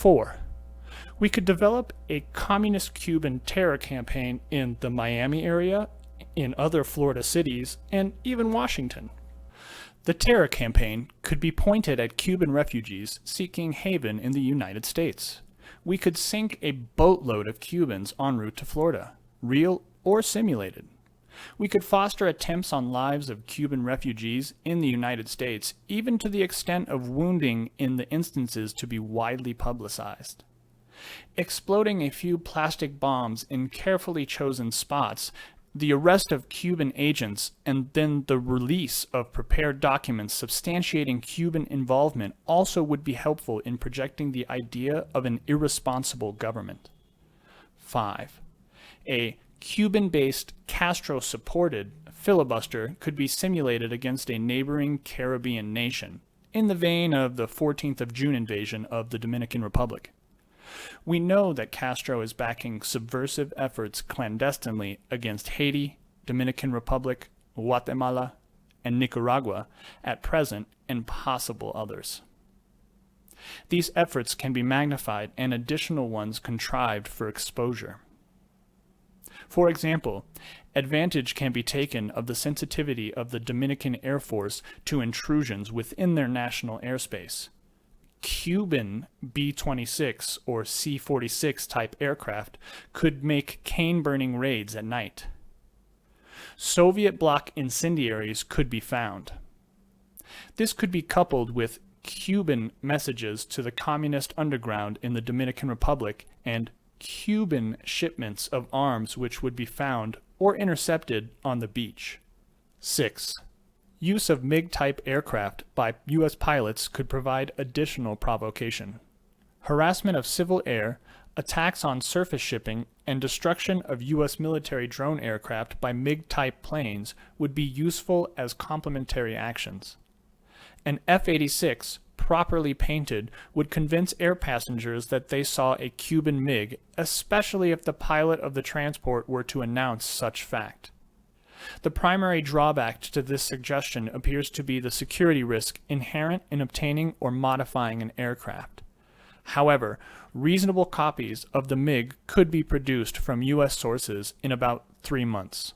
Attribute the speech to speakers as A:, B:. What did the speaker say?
A: 4. We could develop a communist Cuban terror campaign in the Miami area, in other Florida cities, and even Washington. The terror campaign could be pointed at Cuban refugees seeking haven in the United States. We could sink a boatload of Cubans en route to Florida, real or simulated. We could foster attempts on lives of Cuban refugees in the United States, even to the extent of wounding in the instances to be widely publicized. Exploding a few plastic bombs in carefully chosen spots, the arrest of Cuban agents, and then the release of prepared documents substantiating Cuban involvement also would be helpful in projecting the idea of an irresponsible government. 5. A Cuban-based, Castro-supported filibuster could be simulated against a neighboring Caribbean nation, in the vein of the 14th of June invasion of the Dominican Republic. We know that Castro is backing subversive efforts clandestinely against Haiti, Dominican Republic, Guatemala, and Nicaragua at present, and possible others. These efforts can be magnified and additional ones contrived for exposure. For example, advantage can be taken of the sensitivity of the Dominican Air Force to intrusions within their national airspace. Cuban B-26 or C-46 type aircraft could make cane-burning raids at night. Soviet bloc incendiaries could be found. This could be coupled with Cuban messages to the communist underground in the Dominican Republic and Cuban shipments of arms which would be found or intercepted on the beach. 6. Use of MiG-type aircraft by U.S. pilots could provide additional provocation. Harassment of civil air, attacks on surface shipping, and destruction of U.S. military drone aircraft by MiG-type planes would be useful as complementary actions. An F-86, properly painted, would convince air passengers that they saw a Cuban MiG, especially if the pilot of the transport were to announce such fact. The primary drawback to this suggestion appears to be the security risk inherent in obtaining or modifying an aircraft. However, reasonable copies of the MiG could be produced from U.S. sources in about 3 months.